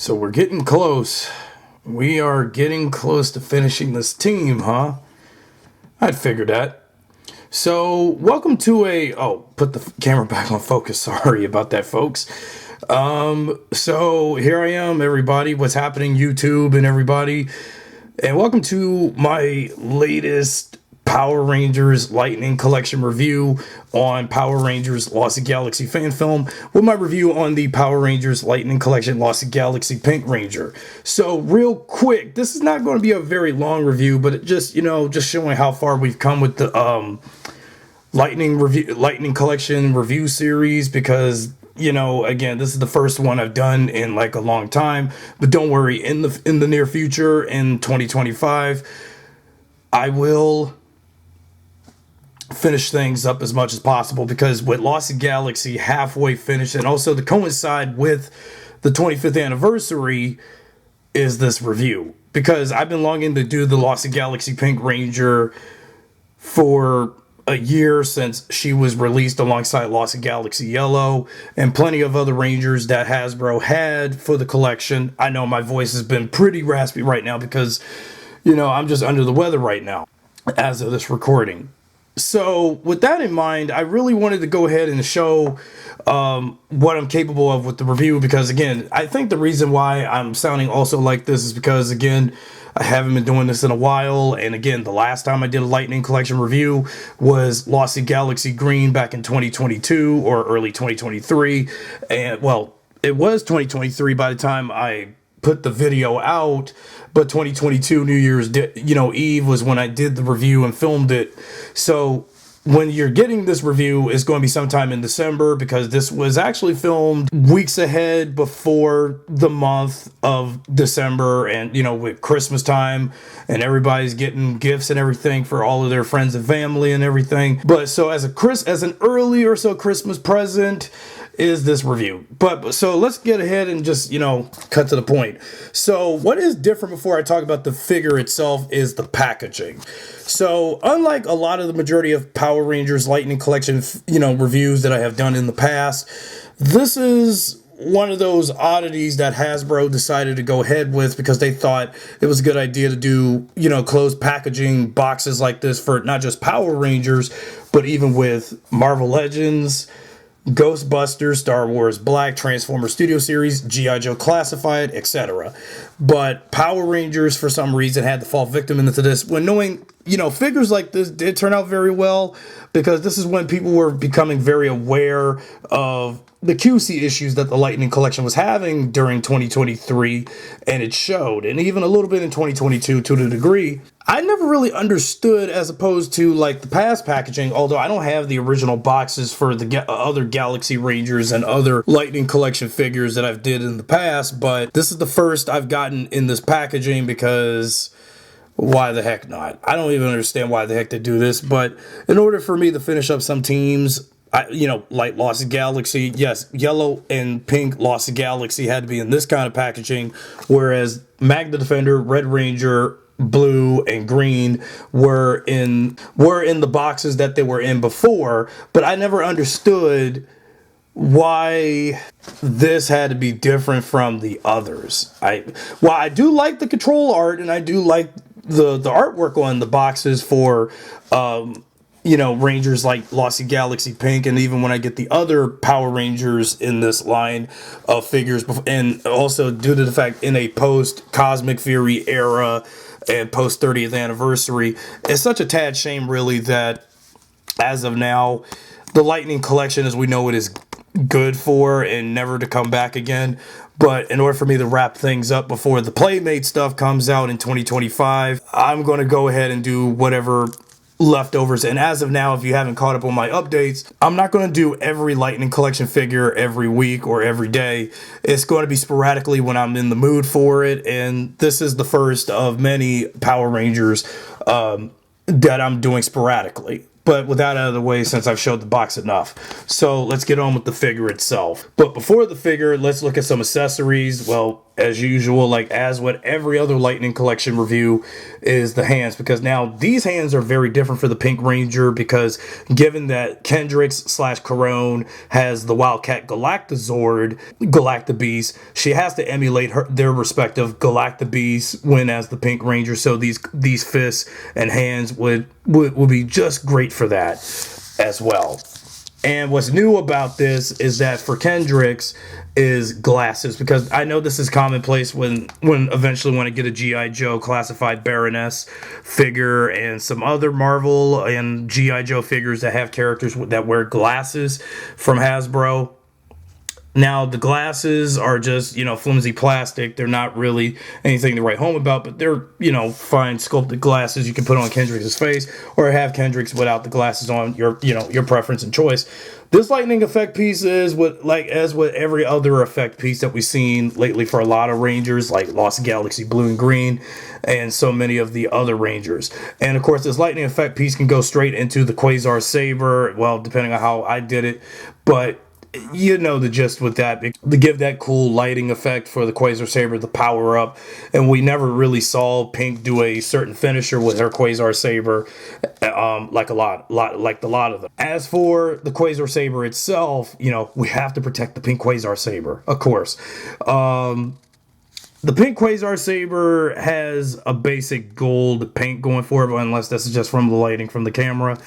So we're getting close. We are getting close to finishing this team, huh? I'd figured that. So welcome to put the camera back on focus. Sorry about that, folks. So here I am, everybody. What's happening, YouTube and everybody? And welcome to my latest Power Rangers Lightning Collection review on Power Rangers Lost Galaxy fan film with my review on the Power Rangers Lightning Collection Lost Galaxy Pink Ranger. So real quick, this is not going to be a very long review, but it just showing how far we've come with the Lightning Collection review series, because again, this is the first one I've done in like a long time. But don't worry, in the near future, in 2025, I will finish things up as much as possible, because with Lost Galaxy halfway finished, and also to coincide with the 25th anniversary is this review, because I've been longing to do the Lost Galaxy Pink Ranger for a year, since she was released alongside Lost Galaxy Yellow and plenty of other Rangers that Hasbro had for the collection. I know my voice has been pretty raspy right now because I'm just under the weather right now as of this recording. So with that in mind, I really wanted to go ahead and show what I'm capable of with the review, because again, I think the reason why I'm sounding also like this is because, again, I haven't been doing this in a while. And again, the last time I did a Lightning Collection review was Lost Galaxy Green back in 2022 or early 2023. And well, it was 2023 by the time I put the video out, but 2022 New Year's Eve was when I did the review and filmed it. So when you're getting this review, it's going to be sometime in December, because this was actually filmed weeks ahead before the month of December, and with Christmas time and everybody's getting gifts and everything for all of their friends and family and everything. But so as an early or so Christmas present is this review. But so let's get ahead and just cut to the point. So what is different before I talk about the figure itself is the packaging. So unlike a lot of the majority of Power Rangers Lightning Collection reviews that I have done in the past, this is one of those oddities that Hasbro decided to go ahead with, because they thought it was a good idea to do closed packaging boxes like this for not just Power Rangers, but even with Marvel Legends, Ghostbusters, Star Wars Black, Transformers Studio Series, G.I. Joe Classified, etc. But Power Rangers, for some reason, had to fall victim into this, when knowing, figures like this did turn out very well, because this is when people were becoming very aware of the QC issues that the Lightning Collection was having during 2023, and it showed, and even a little bit in 2022 to the degree. I never really understood, as opposed to like the past packaging, although I don't have the original boxes for the other Galaxy Rangers and other Lightning Collection figures that I've did in the past, but this is the first I've gotten in this packaging, because why the heck not? I don't even understand why the heck they do this, but in order for me to finish up some teams, like Lost Galaxy, yes, yellow and pink Lost Galaxy had to be in this kind of packaging, whereas Magna Defender, Red Ranger, blue and green were in the boxes that they were in before. But I never understood why this had to be different from the others. I do like the control art, and I do like the artwork on the boxes for Rangers like Lost Galaxy Pink, and even when I get the other Power Rangers in this line of figures, and also due to the fact in a post Cosmic Fury era and post 30th anniversary, it's such a tad shame really that as of now the Lightning Collection as we know it is good for and never to come back again. But in order for me to wrap things up before the Playmate stuff comes out in 2025, I'm going to go ahead and do whatever leftovers. And as of now, if you haven't caught up on my updates, I'm not going to do every Lightning Collection figure every week or every day. It's going to be sporadically when I'm in the mood for it, and this is the first of many Power Rangers that I'm doing sporadically. But with that out of the way, since I've showed the box enough, so let's get on with the figure itself. But before the figure, let's look at some accessories. Well, as usual, like as with every other Lightning Collection review, is the hands, because now these hands are very different for the Pink Ranger, because given that Kendrix slash Corone has the Wildcat Galactazord, Galactabeast, she has to emulate their respective Galactabeasts when as the Pink Ranger. So these fists and hands would be just great for that as well. And what's new about this is that for Kendrix is glasses, because I know this is commonplace when eventually I get a G.I. Joe classified Baroness figure and some other Marvel and G.I. Joe figures that have characters that wear glasses from Hasbro. Now, the glasses are just, flimsy plastic. They're not really anything to write home about, but they're, fine sculpted glasses you can put on Kendrix's face, or have Kendrix without the glasses on, your preference and choice. This lightning effect piece is as with every other effect piece that we've seen lately for a lot of Rangers, like Lost Galaxy Blue and Green, and so many of the other Rangers. And of course, this lightning effect piece can go straight into the Quasar Saber, well, depending on how I did it, but you know the gist with that, to give that cool lighting effect for the Quasar Saber, the power up. And we never really saw Pink do a certain finisher with her Quasar Saber, like a lot of them. As for the Quasar Saber itself, we have to protect the Pink Quasar Saber, of course. The Pink Quasar Saber has a basic gold paint going for it, unless this is just from the lighting from the camera.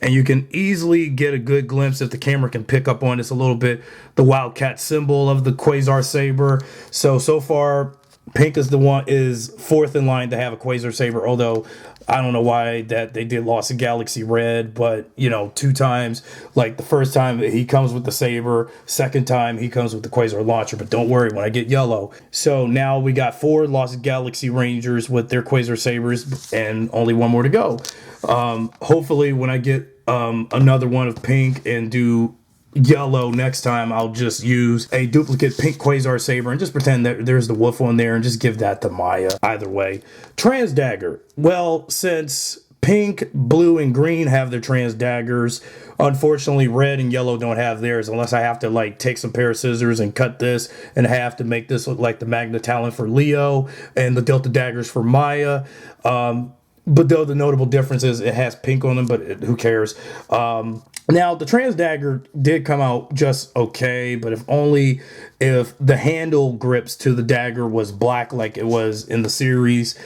And you can easily get a good glimpse, if the camera can pick up on this a little bit, the Wildcat symbol of the Quasar Saber. So far, Pink is fourth in line to have a Quasar Saber, although I don't know why that they did Lost Galaxy Red, but 2 times, like the first time he comes with the Saber, second time he comes with the Quasar launcher, but don't worry when I get yellow. So now we got 4 Lost Galaxy Rangers with their Quasar Sabers, and only 1 more to go. Hopefully when I get another one of Pink and do yellow next time, I'll just use a duplicate Pink Quasar Saber and just pretend that there's the wolf on there and just give that to Maya. Either way. Trans Dagger. Well, since Pink, Blue, and Green have their Trans Daggers, unfortunately Red and Yellow don't have theirs, unless I have to take some pair of scissors and cut this in half to make this look like the Magna Talon for Leo and the Delta Daggers for Maya. But though the notable difference is it has pink on them, but who cares? Now, the Trans Dagger did come out just okay, but if the handle grips to the dagger was black like it was in the series.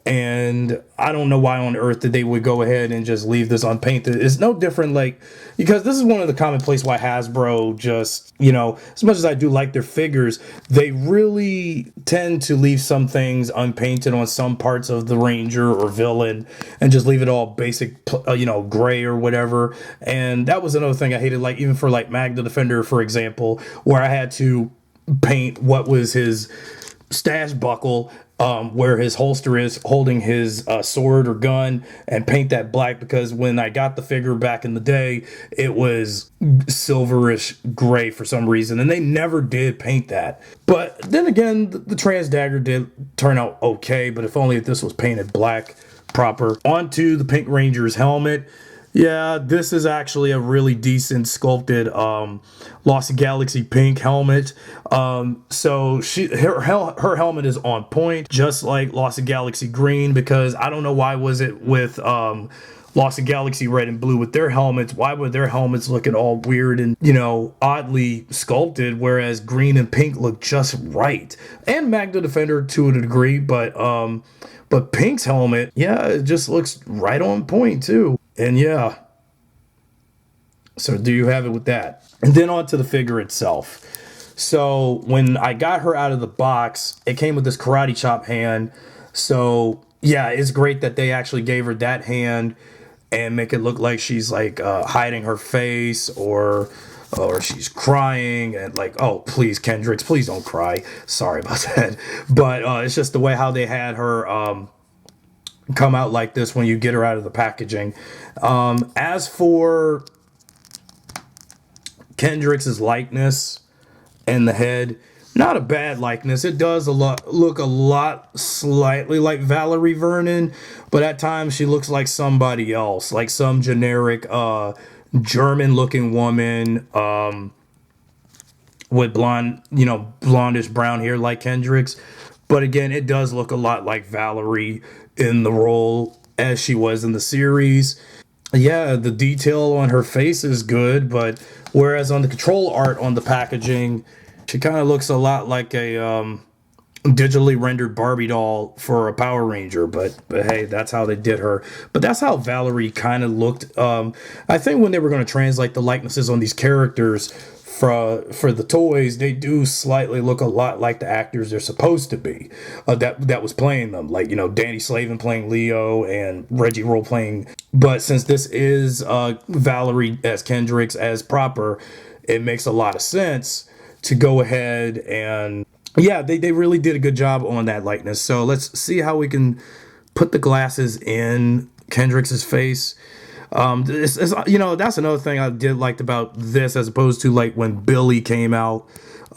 And I don't know why on earth that they would go ahead and just leave this unpainted. It's no different, because this is one of the commonplace why Hasbro just, as much as I do like their figures, they really tend to leave some things unpainted on some parts of the Ranger or villain and just leave it all basic, gray or whatever. And that was another thing I hated, even for Magna Defender, for example, where I had to paint what was his stash buckle, where his holster is holding his sword or gun, and paint that black, because when I got the figure back in the day, it was silverish gray for some reason, and they never did paint that. But then again, the Trans Dagger did turn out okay, but if only if this was painted black proper. On to the Pink Ranger's helmet. Yeah, this is actually a really decent sculpted Lost Galaxy Pink helmet. So her helmet is on point, just like Lost Galaxy Green, because I don't know why was it with Lost Galaxy Red and Blue with their helmets. Why were their helmets looking all weird and, oddly sculpted, whereas Green and Pink look just right? And Magna Defender to a degree, but Pink's helmet, yeah, it just looks right on point too. And yeah, so do you have it with that? And then on to the figure itself. So when I got her out of the box, it came with this karate chop hand. So yeah, it's great that they actually gave her that hand and make it look like she's hiding her face or she's crying and oh, please, Kendrix, please don't cry. Sorry about that. But it's just the way how they had her come out like this when you get her out of the packaging. As for Kendrix's likeness and the head, not a bad likeness. It does look a lot slightly like Valerie Vernon, but at times she looks like somebody else, like some generic German looking woman. with blonde, blondish brown hair like Kendrick's. But again, it does look a lot like Valerie in the role as she was in the series. Yeah, the detail on her face is good, but whereas on the control art on the packaging, she kind of looks a lot like a digitally rendered Barbie doll for a Power Ranger. But hey, that's how they did her. But that's how Valerie kind of looked. I think when they were going to translate the likenesses on these characters for the toys, they do slightly look a lot like the actors they're supposed to be. That was playing them, like Danny Slavin playing Leo and Reggie Roll playing. But since this is Valerie as Kendricks as proper, it makes a lot of sense to go ahead and yeah, they really did a good job on that likeness. So let's see how we can put the glasses in Kendrick's face. That's another thing I did liked about this, as opposed to like when Billy came out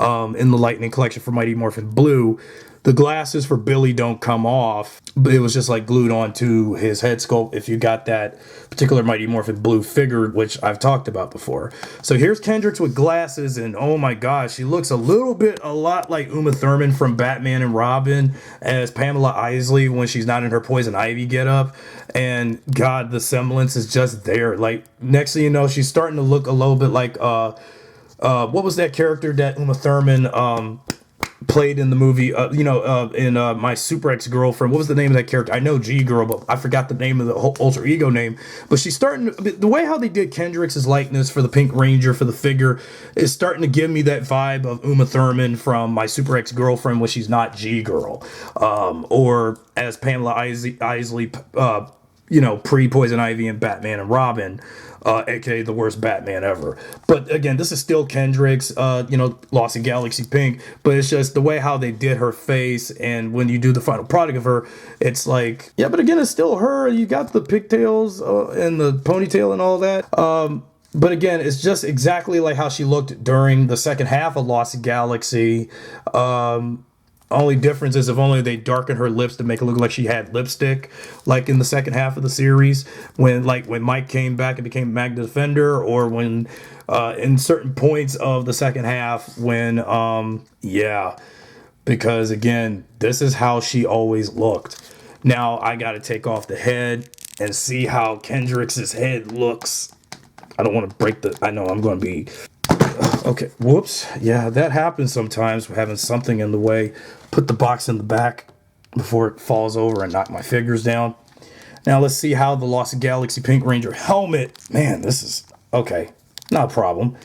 in the Lightning Collection for Mighty Morphin Blue. The glasses for Billy don't come off, but it was just like glued onto his head sculpt if you got that particular Mighty Morphin Blue figure, which I've talked about before. So here's Kendricks with glasses, and oh my gosh, she looks a lot like Uma Thurman from Batman and Robin as Pamela Isley when she's not in her Poison Ivy getup. And God, the semblance is just there. Like, next thing you know, she's starting to look a little bit like what was that character that Uma Thurman played in the movie, in My Super Ex-Girlfriend. What was the name of that character? I know G-Girl, but I forgot the name of the whole alter ego name. But she's starting the way how they did Kendrick's likeness for the Pink Ranger, for the figure, is starting to give me that vibe of Uma Thurman from My Super Ex-Girlfriend when she's not G-Girl. Or as Pamela Isley, pre-Poison Ivy and Batman and Robin, aka the worst Batman ever. But again, this is still Kendrick's, Lost in Galaxy Pink, but it's just the way how they did her face, and when you do the final product of her, it's like, yeah, but again, it's still her. You got the pigtails and the ponytail and all that. But again, it's just exactly like how she looked during the second half of Lost Galaxy. Only difference is if only they darken her lips to make it look like she had lipstick, like in the second half of the series, when Mike came back and became Magna Defender, or when in certain points of the second half when because again, this is how she always looked. Now I got to take off the head and see how Kendrick's head looks. I don't want to break I know I'm going to be okay. Whoops. Yeah, that happens sometimes, having something in the way. Put the box in the back before it falls over and knock my figures down. Now let's see how the Lost Galaxy Pink Ranger helmet. Man, this is okay. Not a problem.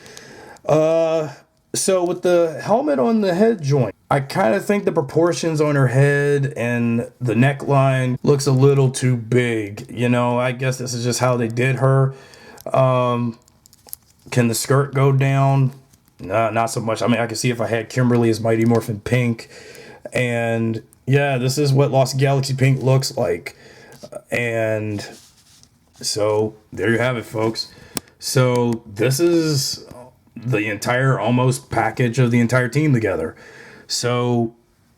So with the helmet on the head joint, I kind of think the proportions on her head and the neckline looks a little too big. I guess this is just how they did her. Can the skirt go down? No, not so much. I mean, I can see if I had Kimberly as Mighty Morphin Pink. And yeah, this is what Lost Galaxy Pink looks like. And so there you have it, folks. So this is the entire almost package of the entire team together. So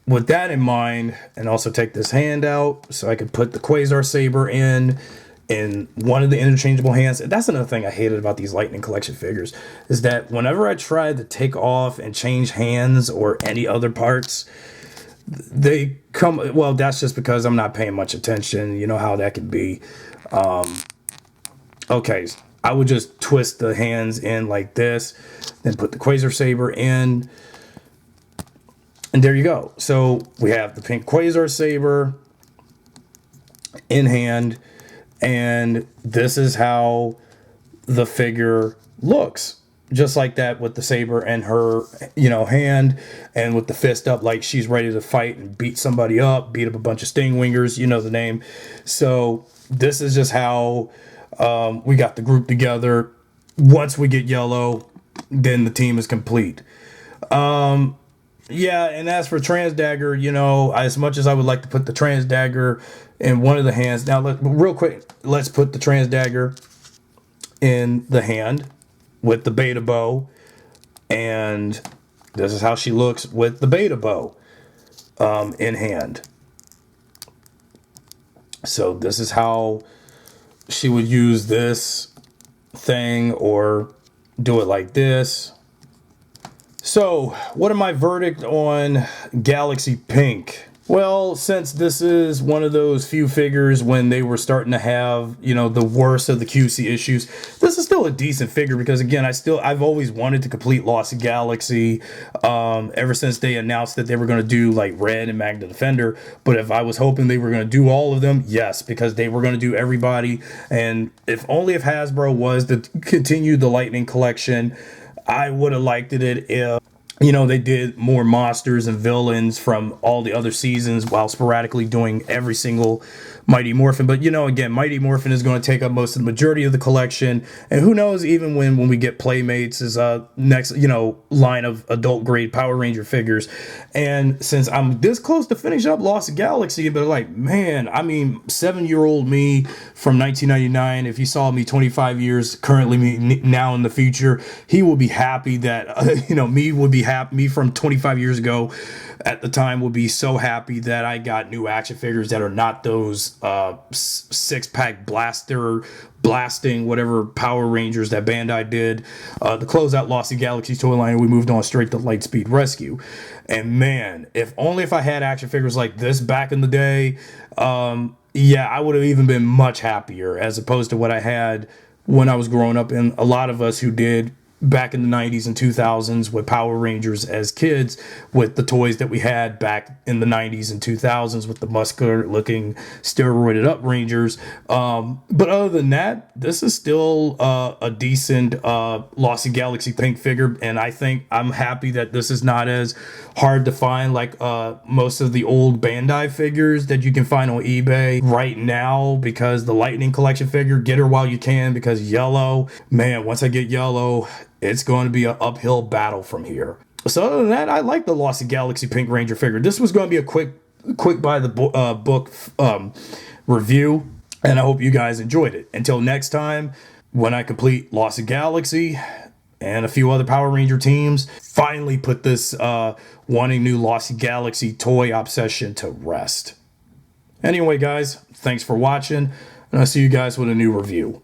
with that in mind, and also take this hand out so I could put the Quasar Saber in one of the interchangeable hands. And that's another thing I hated about these Lightning Collection figures, is that whenever I tried to take off and change hands or any other parts, they come, well, that's just because I'm not paying much attention. You know how that can be. Okay, I would just twist the hands in like this, then put the Quasar Saber in, and there you go. So we have the pink Quasar Saber in hand, and this is how the figure looks. Just like that, with the saber and her, hand, and with the fist up like she's ready to fight and beat somebody up, beat up a bunch of Stingwingers, the name. So this is just how we got the group together. Once we get yellow, then the team is complete. Yeah, and as for Transdagger, as much as I would like to put the Transdagger in one of the hands, now real quick, let's put the Transdagger in the hand with the beta bow, and this is how she looks with the beta bow in hand. So this is how she would use this thing, or do it like this. So, what am my verdict on Galaxy Pink? Well, since this is one of those few figures when they were starting to have, you know, the worst of the QC issues, this is still a decent figure because, again, I've always wanted to complete Lost Galaxy ever since they announced that they were going to do like Red and Magna Defender. But if I was hoping they were going to do all of them, yes, because they were going to do everybody. And if Hasbro was to continue the Lightning collection, I would have liked it if, you know, they did more monsters and villains from all the other seasons while sporadically doing every single Mighty Morphin. But, you know, again, Mighty Morphin is going to take up most of the majority of the collection. And who knows, even when we get Playmates as next, you know, line of adult grade Power Ranger figures. And since I'm this close to finish up Lost Galaxy, but like, man, I mean, 7-year-old me from 1999, if he saw me 25 years, currently me now in the future, he will be happy that, you know, me from 25 years ago at the time would be so happy that I got new action figures that are not those 6-pack blasting whatever Power Rangers that Bandai did. To close out Lost Galaxy toy line, we moved on straight to Lightspeed Rescue. And man, if I had action figures like this back in the day, yeah, I would have even been much happier as opposed to what I had when I was growing up. And a lot of us who did back in the 90s and 2000s with Power Rangers as kids, with the toys that we had back in the 90s and 2000s with the muscular looking steroided up Rangers. But other than that, this is still a decent Lost Galaxy Pink figure, and I think I'm happy that this is not as hard to find like most of the old Bandai figures that you can find on eBay right now, because the Lightning collection figure, get her while you can, because yellow, man, once I get yellow, it's going to be an uphill battle from here. So other than that, I like the Lost Galaxy Pink Ranger figure. This was going to be a quick by the book review, and I hope you guys enjoyed it. Until next time, when I complete Lost Galaxy and a few other Power Ranger teams, finally put this wanting new Lost Galaxy toy obsession to rest. Anyway, guys, thanks for watching, and I'll see you guys with a new review.